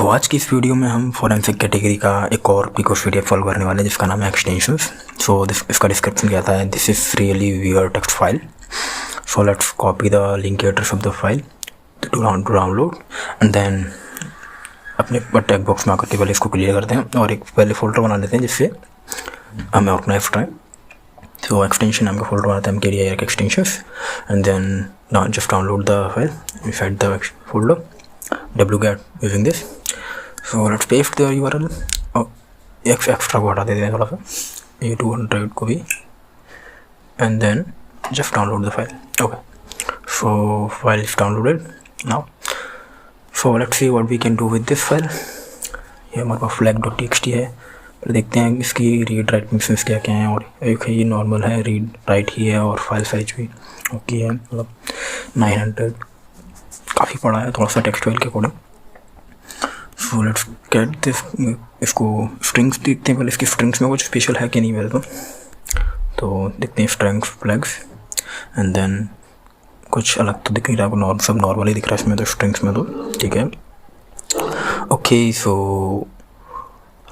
सो आज की इस वीडियो में हम फॉरेंसिक कैटेगरी का एक और picoCTF सॉल्व करने वाले हैं जिसका नाम है एक्सटेंशंस। सो इसका डिस्क्रिप्शन कहता है this is really weird text file, so let's copy the link address of the file to download and then अपने टेक्स्ट बॉक्स में आकर के पहले इसको क्लियर करते हैं और एक पहले फोल्डर बना लेते हैं जिससे हमें ऑर्गेनाइज कराएं। तो एक्सटेंशन नाम का फोल्डर बनाते हैं हम KDIR extensions and then just download the file inside the folder wget using this. So let's paste the URL और एक्स्ट्रा को हटा देते हैं थोड़ा सा, ये 200 को भी, and then just download the file. Okay, so file is downloaded now. So let's see what we can do with this file. ये हमारे पास flag.txt है, पर देखते हैं इसकी रीड राइट मिक्सेस क्या क्या हैं। और एक है ये नॉर्मल है, रीड राइट ही है और फाइल साइज भी ओके है, मतलब 900 काफ़ी बड़ा है थोड़ा सा टेक्स्ट फाइल के according. So let's get this, इसको स्ट्रिंग्स देखते हैं पहले, इसकी स्ट्रिंग्स में कुछ स्पेशल है कि नहीं पहले तो देखते हैं स्ट्रिंग्स फ्लैग्स एंड देन कुछ अलग तो दिख नहीं रहा, सब नॉर्मल ही दिख रहा है इसमें तो स्ट्रिंग्स में, तो ठीक है। Okay, so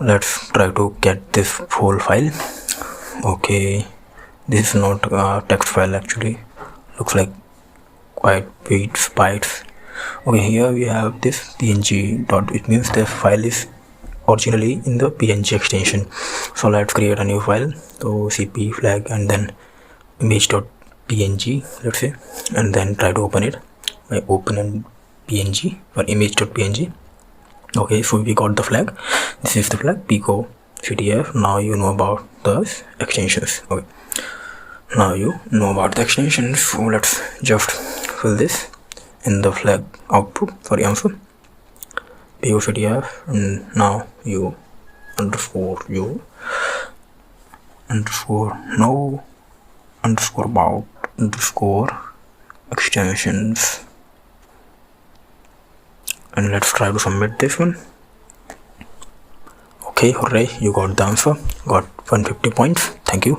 let's try to get this whole file. Okay, this is not text file actually, looks like quite big bytes. Okay, here we have this png dot, it means the file is originally in the png extension. So let's create a new file, so cp flag and then img.png let's say, and then try to open it by open png or img.png. Okay, so we got the flag, this is the flag picoCTF. Now you know about the extensions. Okay, now you know about the extensions, so let's just fill this in the flag output, sorry answer picoCTF, and now you underscore no underscore about underscore extensions, and let's try to submit this one. Okay, hooray, you got the answer, got 150 points. Thank you.